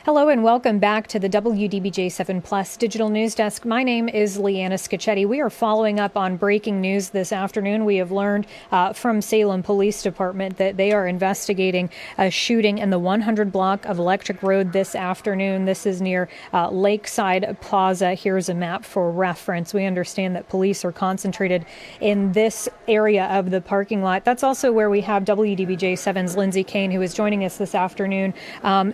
Hello and welcome back to the WDBJ7 Plus Digital News Desk. My name is Leanna Scacchetti. We are following up on breaking news this afternoon. We have learned from Salem Police Department that they are investigating a shooting in the 100 block of Electric Road this afternoon. This is near Lakeside Plaza. Here's a map for reference. We understand that police are concentrated in this area of the parking lot. That's also where we have WDBJ7's Lindsay Kane, who is joining us this afternoon.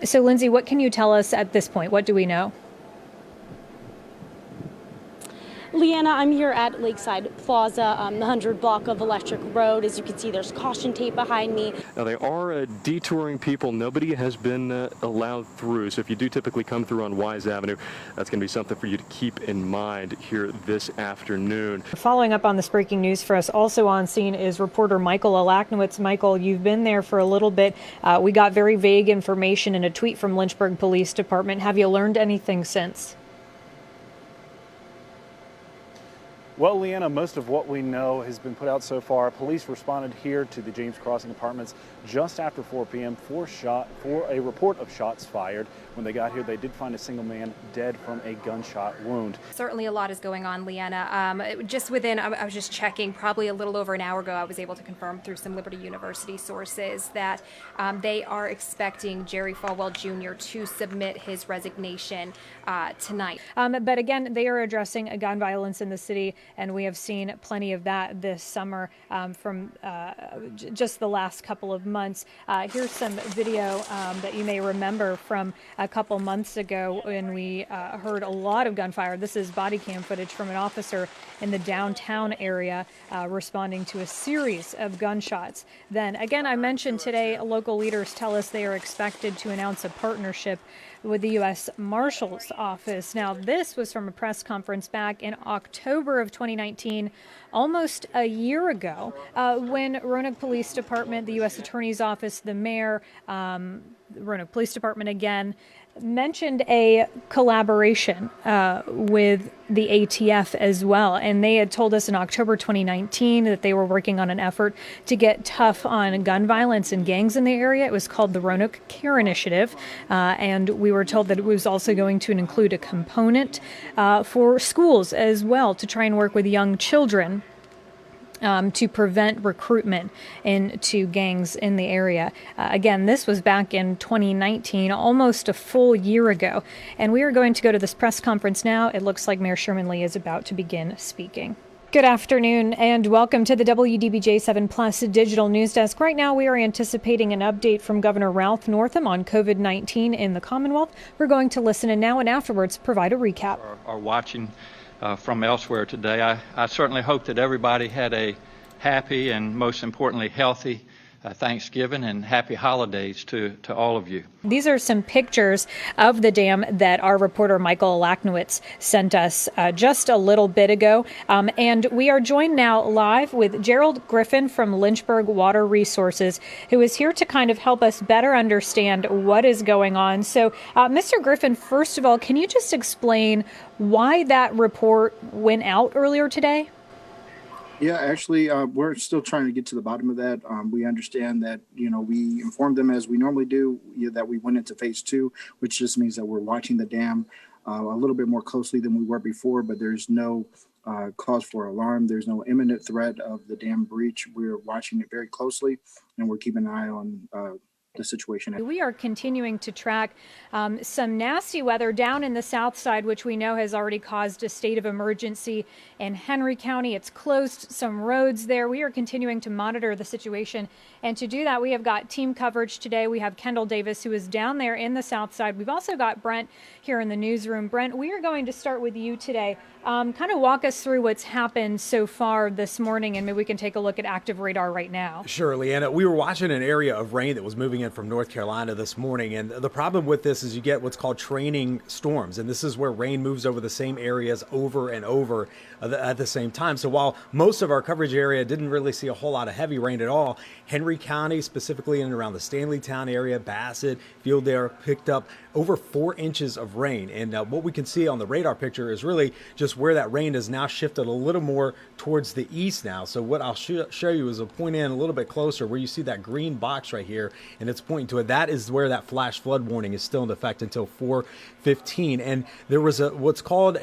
So, Lindsay, what can you tell us at this point? What do we know? Leanna, I'm here at Lakeside Plaza, the 100 block of Electric Road. As you can see, there's caution tape behind me. Now, they are detouring people. Nobody has been allowed through. So if you do typically come through on Wise Avenue, that's going to be something for you to keep in mind here this afternoon. Following up on this breaking news for us, also on scene is reporter Michael Alaknowitz. Michael, you've been there for a little bit. We got very vague information in a tweet from Lynchburg Police Department. Have you learned anything since? Well, Leanna, most of what we know has been put out so far. Police responded here to the James Crossing Apartments just after 4 p.m. for a report of shots fired. When they got here, they did find a single man dead from a gunshot wound. Certainly a lot is going on, Leanna. I was just checking, probably a little over an hour ago, I was able to confirm through some Liberty University sources that they are expecting Jerry Falwell Jr. to submit his resignation tonight. But again, they are addressing gun violence in the city, and we have seen plenty of that this summer from just the last couple of months. Here's some video that you may remember from a couple months ago when we heard a lot of gunfire. This is body cam footage from an officer in the downtown area responding to a series of gunshots. Then again, I mentioned today, local leaders tell us they are expected to announce a partnership with the U.S. Marshal's Office. Now, this was from a press conference back in October of 2019, almost a year ago, when Roanoke Police Department, the U.S. Attorney's Office, the mayor, Roanoke Police Department again, mentioned a collaboration with the ATF as well. And they had told us in October 2019 that they were working on an effort to get tough on gun violence and gangs in the area. It was called the Roanoke Care Initiative. And we were told that it was also going to include a component for schools as well to try and work with young children to prevent recruitment into gangs in the area. Again, this was back in 2019, almost a full year ago. And we are going to go to this press conference now. It looks like Mayor Sherman Lee is about to begin speaking. Good afternoon and welcome to the WDBJ7 Plus Digital News Desk. Right now we are anticipating an update from Governor Ralph Northam on COVID-19 in the Commonwealth. We're going to listen in now and afterwards provide a recap. Are watching from elsewhere today. I certainly hope that everybody had a happy and most importantly healthy Thanksgiving and happy holidays to all of you. These are some pictures of the dam that our reporter Michael Alaknowitz sent us just a little bit ago. And we are joined now live with Gerald Griffin from Lynchburg Water Resources, who is here to kind of help us better understand what is going on. So, Mr. Griffin, first of all, can you just explain why that report went out earlier today? Yeah, actually, we're still trying to get to the bottom of that. We understand that, we informed them as we normally do, that we went into phase 2, which just means that we're watching the dam a little bit more closely than we were before, but there's no cause for alarm. There's no imminent threat of the dam breach. We're watching it very closely, and we're keeping an eye on the situation. We are continuing to track some nasty weather down in the south side, which we know has already caused a state of emergency in Henry County. It's closed some roads there. We are continuing to monitor the situation. And to do that, we have got team coverage today. We have Kendall Davis, who is down there in the south side. We've also got Brent here in the newsroom. Brent, we are going to start with you today. Kind of walk us through what's happened so far this morning, and maybe we can take a look at active radar right now. Sure, Leanna. We were watching an area of rain that was moving in from North Carolina this morning, and the problem with this is you get what's called training storms, and this is where rain moves over the same areas over and over at the same time. So while most of our coverage area didn't really see a whole lot of heavy rain at all, Henry County, specifically in and around the Stanleytown area, Bassett, Fieldale, picked up over 4 inches of rain. And what we can see on the radar picture is really just where that rain has now shifted a little more towards the east now. So what I'll show you is I'll point in a little bit closer where you see that green box right here. And it's pointing to it. That is where that flash flood warning is still in effect until 4:15. And there was what's called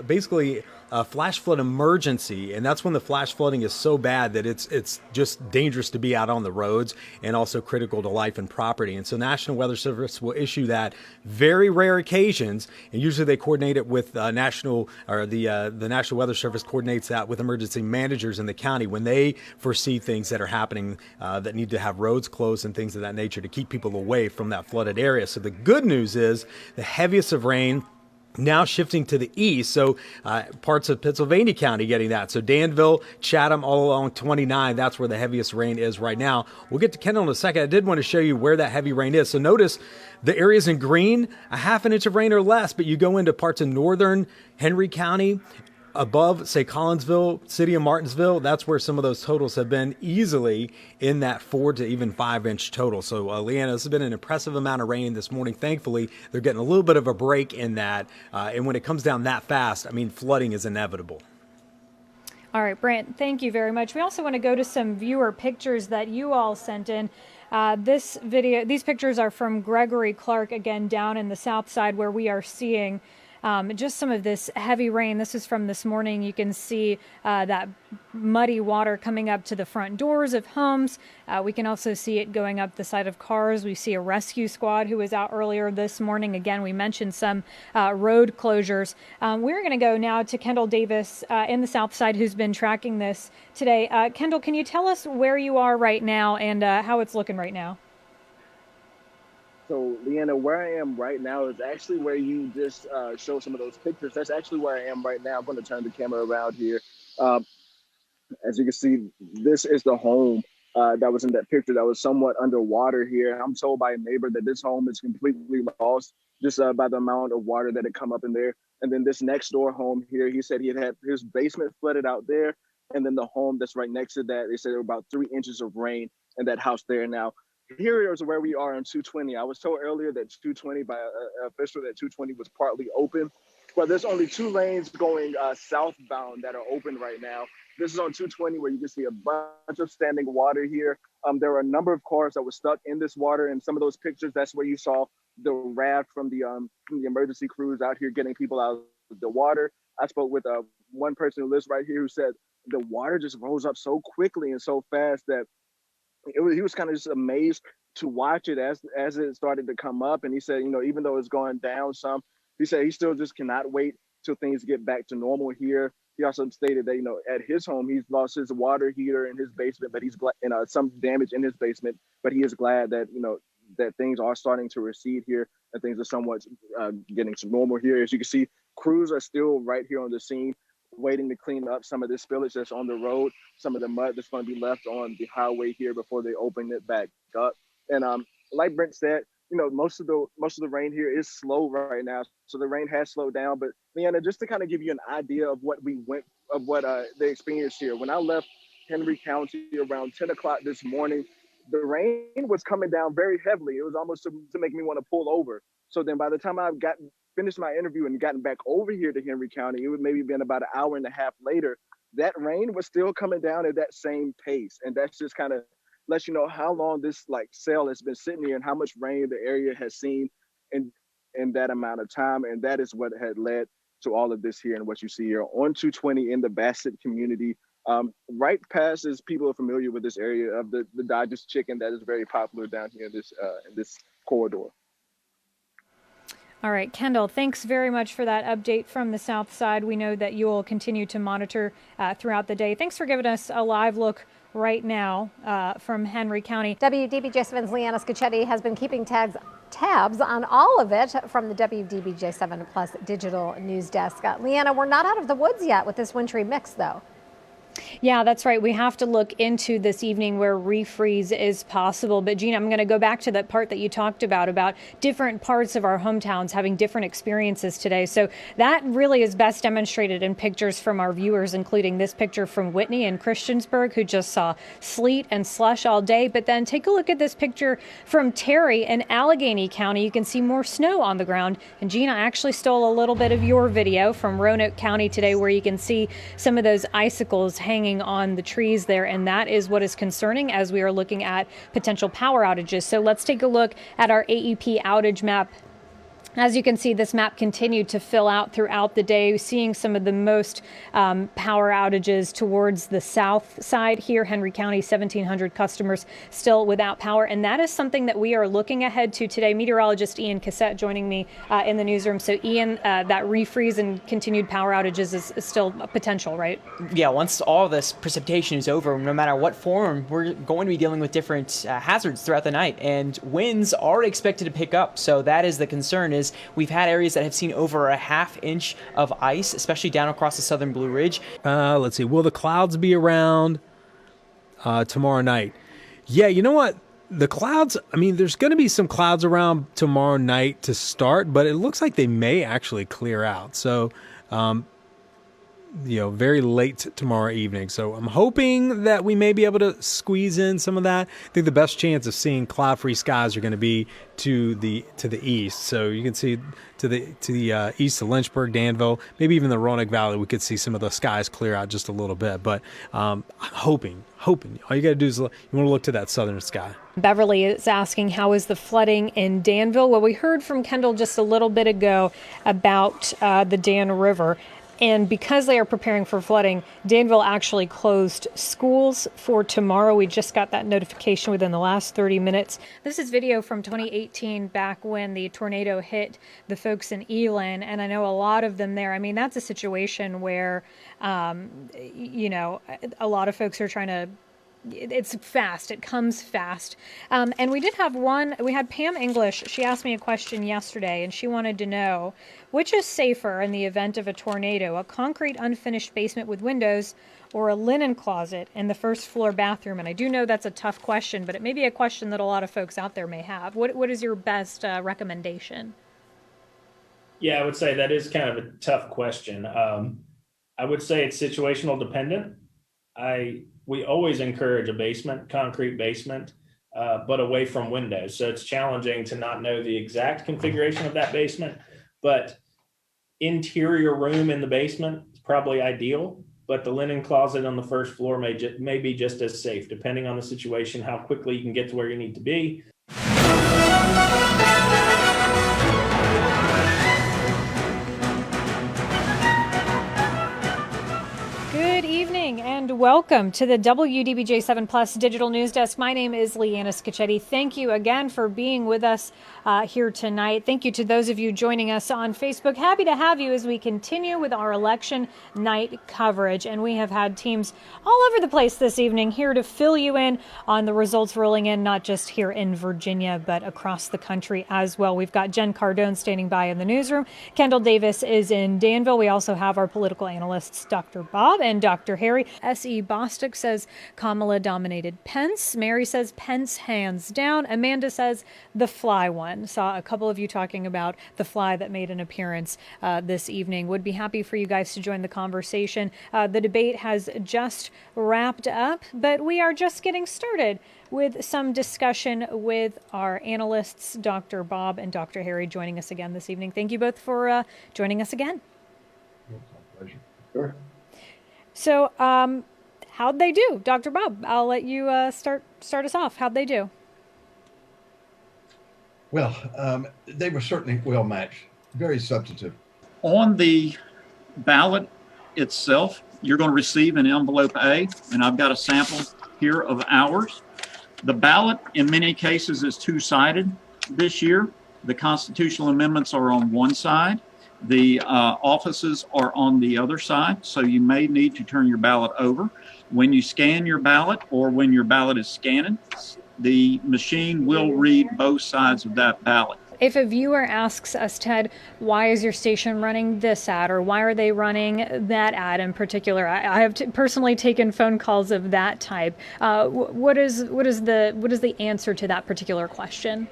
basically a flash flood emergency, and that's when the flash flooding is so bad that it's just dangerous to be out on the roads and also critical to life and property. And so National Weather Service will issue that very rare occasions, and usually they coordinate it with the National Weather Service coordinates that with emergency managers in the county when they foresee things that are happening that need to have roads closed and things of that nature to keep people away from that flooded area. So the good news is the heaviest of rain now shifting to the east, so parts of Pennsylvania County getting that. So Danville, Chatham, all along 29, that's where the heaviest rain is right now. We'll get to Kendall in a second. I did want to show you where that heavy rain is. So notice the areas in green, a half an inch of rain or less, but you go into parts of northern Henry County, above, say, Collinsville, city of Martinsville, that's where some of those totals have been easily in that 4 to even 5 inch total. So, Leanna, this has been an impressive amount of rain this morning. Thankfully, they're getting a little bit of a break in that. And when it comes down that fast, I mean, flooding is inevitable. All right, Brant, thank you very much. We also want to go to some viewer pictures that you all sent in. These pictures are from Gregory Clark, again, down in the south side where we are seeing just some of this heavy rain. This is from this morning. You can see that muddy water coming up to the front doors of homes. We can also see it going up the side of cars. We see a rescue squad who was out earlier this morning. Again, we mentioned some road closures. We're going to go now to Kendall Davis in the south side, who's been tracking this today. Kendall, can you tell us where you are right now and how it's looking right now? So, Leanna, where I am right now is actually where you just showed some of those pictures. That's actually where I am right now. I'm going to turn the camera around here. As you can see, this is the home that was in that picture that was somewhat underwater here. And I'm told by a neighbor that this home is completely lost just by the amount of water that had come up in there. And then this next door home here, he said he had his basement flooded out there. And then the home that's right next to that, they said there were about 3 inches of rain in that house there. Now, here is where we are on 220. I was told earlier that 220 by an official that 220 was partly open. Well, there's only 2 lanes going southbound that are open right now. This is on 220 where you can see a bunch of standing water here. There were a number of cars that were stuck in this water. And some of those pictures, that's where you saw the raft from the emergency crews out here getting people out of the water. I spoke with one person who lives right here who said the water just rose up so quickly and so fast that he was kind of just amazed to watch it as it started to come up. And he said, even though it's going down some, he said he still just cannot wait till things get back to normal here. He also stated that, at his home, he's lost his water heater in his basement, but he's glad, some damage in his basement, but he is glad that, that things are starting to recede here and things are somewhat getting to normal here. As you can see, crews are still right here on the scene, waiting to clean up some of this spillage that's on the road, some of the mud that's going to be left on the highway here before they open it back up. And like Brent said, most of the rain here is slow right now, so the rain has slowed down. But Leanna, just to kind of give you an idea of what they experienced here. When I left Henry County around 10 o'clock this morning, the rain was coming down very heavily. It was almost to make me want to pull over. So then by the time I finished my interview and gotten back over here to Henry County, it would maybe been about an hour and a half later, that rain was still coming down at that same pace. And that's just kind of lets you know how long this cell has been sitting here and how much rain the area has seen in that amount of time. And that is what had led to all of this here and what you see here on 220 in the Bassett community. Right past, as people are familiar with this area of the Dodgers chicken that is very popular down here in this corridor. All right, Kendall, thanks very much for that update from the south side. We know that you will continue to monitor throughout the day. Thanks for giving us a live look right now from Henry County. WDBJ7's Leanna Scachetti has been keeping tabs on all of it from the WDBJ7 Plus Digital News Desk. Leanna, we're not out of the woods yet with this wintry mix, though. Yeah, that's right. We have to look into this evening where refreeze is possible. But Gina, I'm going to go back to that part that you talked about different parts of our hometowns having different experiences today. So that really is best demonstrated in pictures from our viewers, including this picture from Whitney and Christiansburg, who just saw sleet and slush all day. But then take a look at this picture from Terry in Allegheny County. You can see more snow on the ground. And Gina actually stole a little bit of your video from Roanoke County today, where you can see some of those icicles hanging hanging on the trees there, and that is what is concerning as we are looking at potential power outages. So let's take a look at our AEP outage map. As you can see, this map continued to fill out throughout the day, seeing some of the most power outages towards the south side here. Henry County, 1,700 customers still without power. And that is something that we are looking ahead to today. Meteorologist Ian Cassette joining me in the newsroom. So, Ian, that refreeze and continued power outages is still a potential, right? Yeah, once all this precipitation is over, no matter what form, we're going to be dealing with different hazards throughout the night. And winds are expected to pick up. So that is the concern, is we've had areas that have seen over a ½ inch of ice, especially down across the southern Blue Ridge. Let's see. Will the clouds be around tomorrow night? Yeah, you know what? The clouds, I mean, there's going to be some clouds around tomorrow night to start, but it looks like they may actually clear out. So, very late tomorrow evening. So I'm hoping that we may be able to squeeze in some of that. I think the best chance of seeing cloud-free skies are going to be to the east. So you can see to the east of Lynchburg, Danville, maybe even the Roanoke Valley. We could see some of the skies clear out just a little bit. But I'm hoping. All you got to do is you want to look to that southern sky. Beverly is asking, how is the flooding in Danville? Well, we heard from Kendall just a little bit ago about the Dan River. And because they are preparing for flooding, Danville actually closed schools for tomorrow. We just got that notification within the last 30 minutes. This is video from 2018, back when the tornado hit the folks in Elan. And I know a lot of them there. I mean, that's a situation where, a lot of folks are trying to, it's fast. It comes fast. And we had Pam English. She asked me a question yesterday, and she wanted to know, which is safer in the event of a tornado, a concrete unfinished basement with windows or a linen closet in the first floor bathroom? And I do know that's a tough question, but it may be a question that a lot of folks out there may have. What is your best recommendation? Yeah, I would say that is kind of a tough question. I would say it's situational dependent. We always encourage a concrete basement, but away from windows. So it's challenging to not know the exact configuration of that basement, but interior room in the basement is probably ideal, but the linen closet on the first floor may be just as safe, depending on the situation, how quickly you can get to where you need to be. Good evening and welcome to the WDBJ7 Plus Digital News Desk. My name is Leanna Scacchetti. Thank you again for being with us here tonight. Thank you to those of you joining us on Facebook. Happy to have you as we continue with our election night coverage. And we have had teams all over the place this evening here to fill you in on the results rolling in, not just here in Virginia, but across the country as well. We've got Jen Cardone standing by in the newsroom. Kendall Davis is in Danville. We also have our political analysts, Dr. Bob and Dr. Harry. S.E. Bostick says Kamala dominated Pence. Mary says Pence hands down. Amanda says the fly one. Saw a couple of you talking about the fly that made an appearance this evening. Would be happy for you guys to join the conversation. The debate has just wrapped up, but we are just getting started with some discussion with our analysts, Dr. Bob and Dr. Harry, joining us again this evening. Thank you both for joining us again. It's my pleasure. Sure. So, how'd they do? Dr. Bob, I'll let you start us off. How'd they do? Well, they were certainly well matched, very substantive. On the ballot itself, you're going to receive an envelope A, and I've got a sample here of ours. The ballot, in many cases, is two-sided this year. The constitutional amendments are on one side. The offices are on the other side, so you may need to turn your ballot over. When you scan your ballot, or when your ballot is scanned, the machine will read both sides of that ballot. If a viewer asks us, Ted, why is your station running this ad, or why are they running that ad in particular? I have personally taken phone calls of that type. What is the answer to that particular question?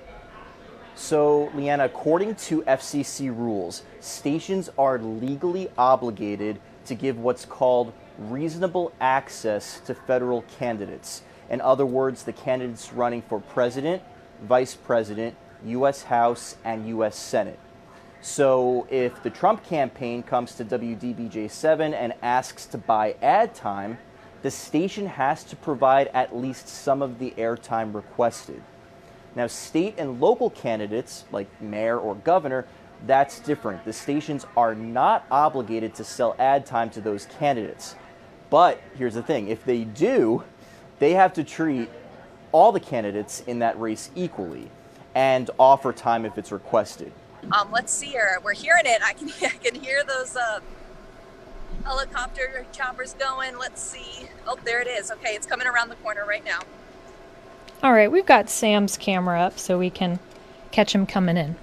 So, Leanna, according to FCC rules, stations are legally obligated to give what's called reasonable access to federal candidates. In other words, the candidates running for president, vice president, U.S. House, and U.S. Senate. So if the Trump campaign comes to WDBJ7 and asks to buy ad time, the station has to provide at least some of the airtime requested. Now, state and local candidates, like mayor or governor, that's different. The stations are not obligated to sell ad time to those candidates. But here's the thing, if they do, they have to treat all the candidates in that race equally and offer time if it's requested. Let's see here. We're hearing it. I can hear those helicopter choppers going. Let's see. Oh, there it is. Okay, it's coming around the corner right now. All right, we've got Sam's camera up so we can catch him coming in.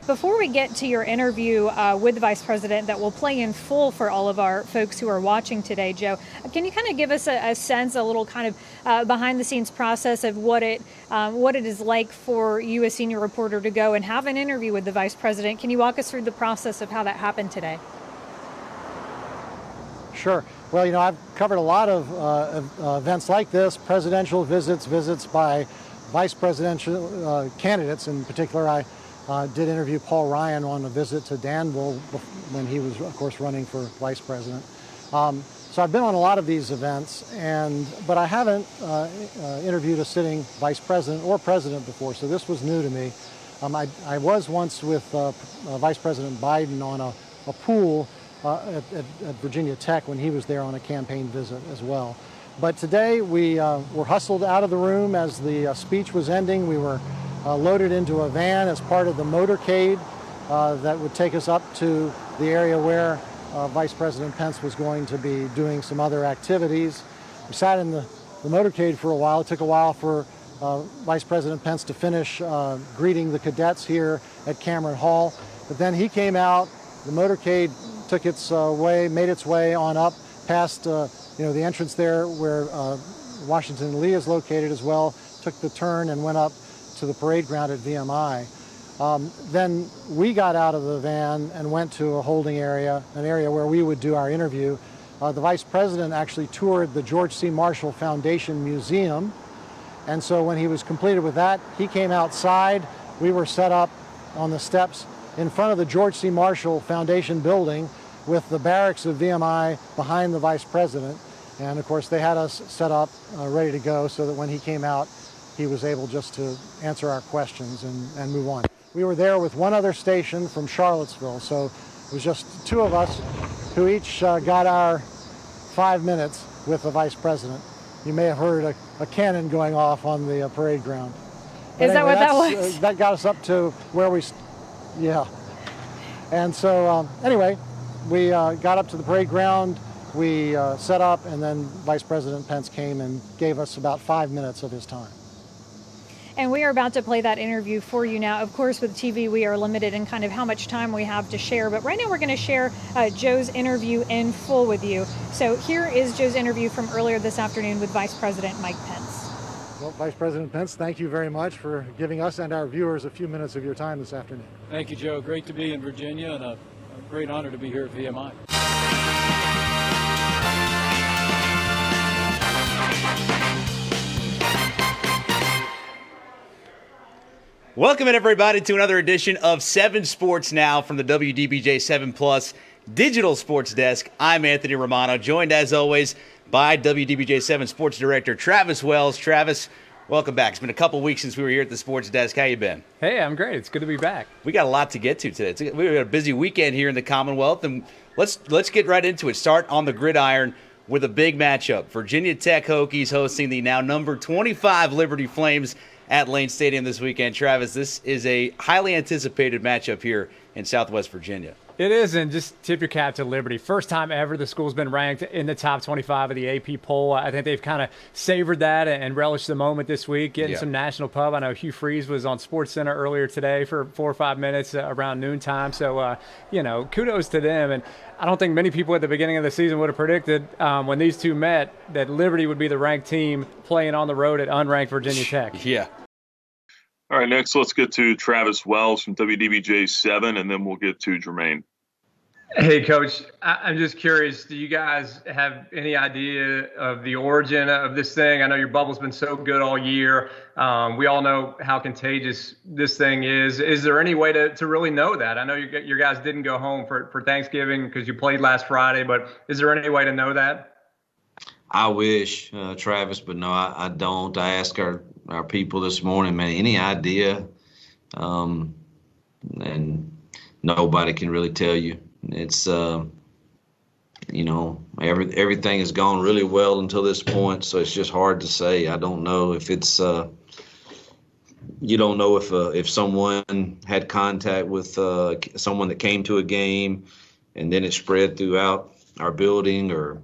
Before we get to your interview with the Vice President that will play in full for all of our folks who are watching today, Joe, can you kind of give us a sense, a little kind of behind-the-scenes process of what it is like for you, a senior reporter, to go and have an interview with the Vice President? Can you walk us through the process of how that happened today? Sure. Well, I've covered a lot of events like this, presidential visits by vice presidential candidates. In particular, I did interview Paul Ryan on a visit to Danville when he was, of course, running for vice president. So I've been on a lot of these events, but I haven't interviewed a sitting vice president or president before, so this was new to me. I was once with Vice President Biden on a pool at Virginia Tech when he was there on a campaign visit as well. But today we were hustled out of the room as the speech was ending. We were loaded into a van as part of the motorcade that would take us up to the area where Vice President Pence was going to be doing some other activities. We sat in the motorcade for a while. It took a while for Vice President Pence to finish greeting the cadets here at Cameron Hall. But then he came out, the motorcade took made its way on up past the entrance there where Washington Lee is located as well, took the turn and went up to the parade ground at VMI. Then we got out of the van and went to a holding area, an area where we would do our interview. The Vice President actually toured the George C. Marshall Foundation Museum. And so when he was completed with that, he came outside. We were set up on the steps in front of the George C. Marshall Foundation building with the barracks of VMI behind the Vice President. And of course, they had us set up ready to go so that when he came out, he was able just to answer our questions and move on. We were there with one other station from Charlottesville, so it was just two of us who each got our 5 minutes with the Vice President. You may have heard a cannon going off on the parade ground. But Is that what that was? That got us up to where yeah. And so anyway, we got up to the parade ground, we set up, and then Vice President Pence came and gave us about 5 minutes of his time. And we are about to play that interview for you now. Of course, with TV, we are limited in kind of how much time we have to share. But right now, we're going to share Joe's interview in full with you. So here is Joe's interview from earlier this afternoon with Vice President Mike Pence. Well, Vice President Pence, thank you very much for giving us and our viewers a few minutes of your time this afternoon. Thank you, Joe. Great to be in Virginia, and a great honor to be here at VMI. Welcome everybody to another edition of 7 Sports Now from the WDBJ7 Plus Digital Sports Desk. I'm Anthony Romano, joined as always by WDBJ7 Sports Director Travis Wells. Travis, welcome back. It's been a couple weeks since we were here at the Sports Desk. How you been? Hey, I'm great. It's good to be back. We got a lot to get to today. We got a busy weekend here in the Commonwealth, and let's get right into it. Start on the gridiron with a big matchup. Virginia Tech Hokies hosting the now number 25 Liberty Flames at Lane Stadium this weekend. Travis, this is a highly anticipated matchup here in Southwest Virginia. It is, and just tip your cap to Liberty. First time ever the school's been ranked in the top 25 of the AP poll. I think they've kind of savored that and relished the moment this week, getting some national pub. I know Hugh Freeze was on SportsCenter earlier today for 4 or 5 minutes around noontime. So, kudos to them. And I don't think many people at the beginning of the season would have predicted when these two met that Liberty would be the ranked team playing on the road at unranked Virginia Tech. Yeah. All right, next let's get to Travis Wells from WDBJ7, and then we'll get to Jermaine. Hey, Coach, I'm just curious, do you guys have any idea of the origin of this thing? I know your bubble's been so good all year. We all know how contagious this thing is. Is there any way to really know that? I know your guys didn't go home for Thanksgiving because you played last Friday, but is there any way to know that? I wish, Travis, but no, I don't. I asked our people this morning, man, any idea? And nobody can really tell you. It's, everything has gone really well until this point, so it's just hard to say. I don't know if it's, you don't know if someone had contact with someone that came to a game and then it spread throughout our building, or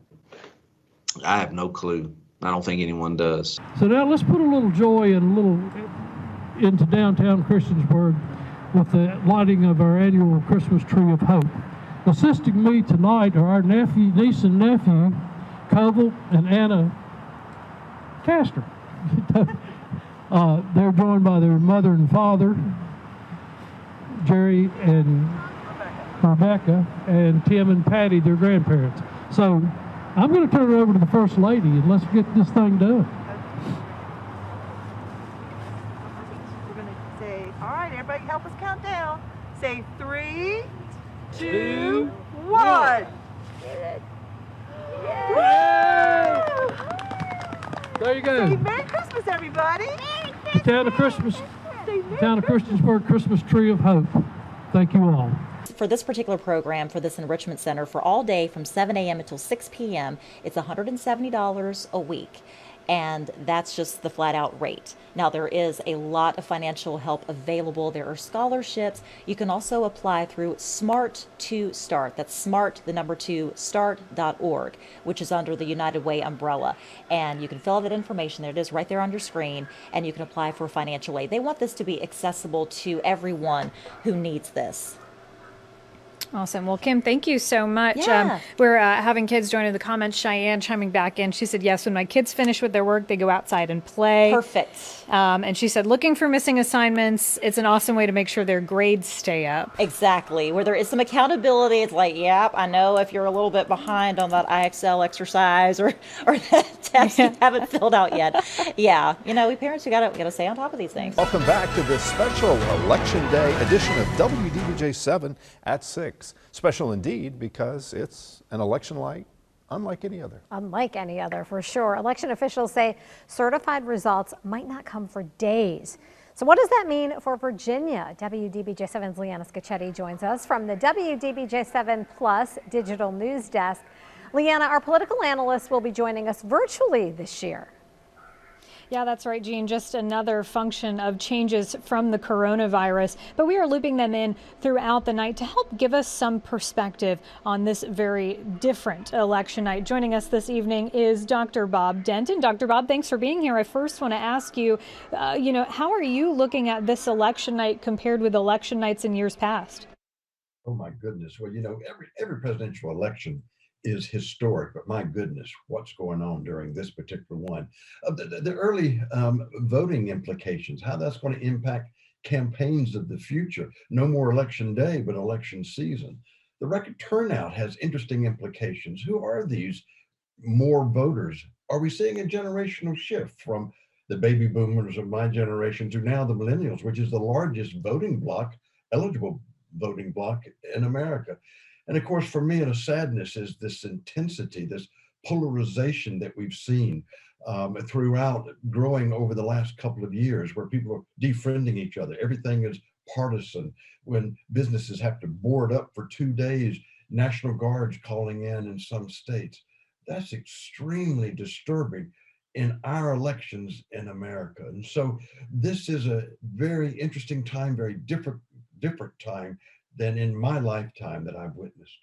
I have no clue. I don't think anyone does. So now let's put a little joy and into downtown Christiansburg with the lighting of our annual Christmas Tree of Hope. Assisting me tonight are our niece and nephew, Koval and Anna Castor. They're joined by their mother and father, Jerry and Rebecca, and Tim and Patty, their grandparents. So I'm going to turn it over to the First Lady, and let's get this thing done. We're going to say, all right, everybody help us count down. Say 3, 2, 1. There you go. Say Merry Christmas, everybody. The town of Christiansburg Christmas Tree of Hope. Thank you all. For this particular program, for this enrichment center, for all day from 7 a.m. until 6 p.m., it's $170 a week. And that's just the flat out rate. Now, there is a lot of financial help available. There are scholarships. You can also apply through Smart to Start. That's smart, the number 2, start.org, which is under the United Way umbrella. And you can fill out that information. There it is right there on your screen. And you can apply for financial aid. They want this to be accessible to everyone who needs this. Awesome. Well, Kim, thank you so much. Yeah. We're having kids join in the comments. Cheyenne chiming back in. She said, yes, when my kids finish with their work, they go outside and play. Perfect. And she said, looking for missing assignments. It's an awesome way to make sure their grades stay up. Exactly. Where there is some accountability. It's like, yep, I know if you're a little bit behind on that IXL exercise or that test you haven't filled out yet. Yeah. We parents, we gotta stay on top of these things. Welcome back to this special Election Day edition of WDBJ7 at 6. Special indeed because it's an election light unlike any other. Unlike any other, for sure. Election officials say certified results might not come for days. So what does that mean for Virginia? WDBJ7's Leanna Scacchetti joins us from the WDBJ7 Plus Digital News Desk. Leanna, our political analyst, will be joining us virtually this year. Yeah, that's right, Jean. Just another function of changes from the coronavirus. But we are looping them in throughout the night to help give us some perspective on this very different election night. Joining us this evening is Dr. Bob Denton. Dr. Bob, thanks for being here. I first want to ask you, how are you looking at this election night compared with election nights in years past? Oh, my goodness. Well, every presidential election is historic, but my goodness, what's going on during this particular one? The early voting implications, how that's going to impact campaigns of the future. No more election day, but election season. The record turnout has interesting implications. Who are these more voters? Are we seeing a generational shift from the baby boomers of my generation to now the millennials, which is the largest voting bloc, eligible voting bloc in America? And of course, for me, the sadness is this intensity, this polarization that we've seen throughout growing over the last couple of years, where people are defriending each other. Everything is partisan. When businesses have to board up for 2 days, National Guards calling in some states. That's extremely disturbing in our elections in America. And so this is a very interesting time, very different time than in my lifetime that I've witnessed.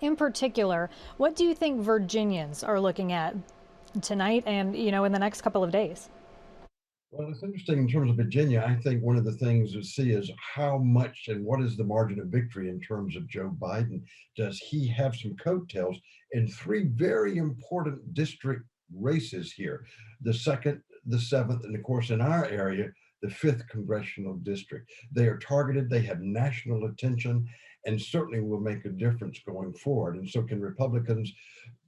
In particular, what do you think Virginians are looking at tonight and, in the next couple of days? Well, it's interesting in terms of Virginia. I think one of the things to see is how much and what is the margin of victory in terms of Joe Biden. Does he have some coattails in 3 very important district races here? The 2nd, the 7th, and of course in our area, the 5th congressional district. They are targeted, they have national attention, and certainly will make a difference going forward. And so can Republicans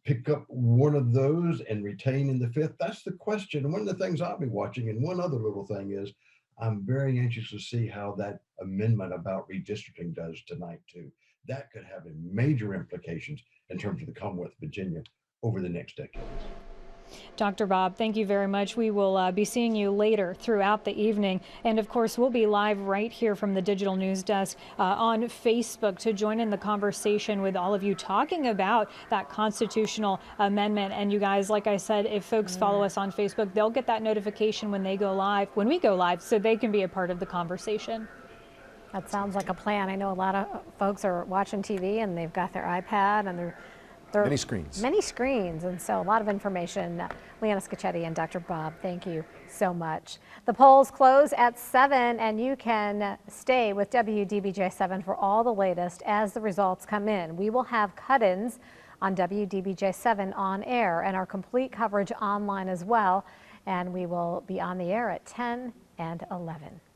pick up one of those and retain in the 5th? That's the question. And one of the things I'll be watching, and one other little thing is, I'm very anxious to see how that amendment about redistricting does tonight too. That could have major implications in terms of the Commonwealth of Virginia over the next decade. Dr. Bob, thank you very much. We will be seeing you later throughout the evening. And of course, we'll be live right here from the Digital News Desk on Facebook to join in the conversation with all of you talking about that constitutional amendment. And you guys, like I said, if folks follow us on Facebook, they'll get that notification when we go live, so they can be a part of the conversation. That sounds like a plan. I know a lot of folks are watching TV and they've got their iPad and they're many screens. Many screens, and so a lot of information. Leanna Scacchetti and Dr. Bob, thank you so much. The polls close at 7, and you can stay with WDBJ7 for all the latest as the results come in. We will have cut-ins on WDBJ7 on air and our complete coverage online as well, and we will be on the air at 10 and 11.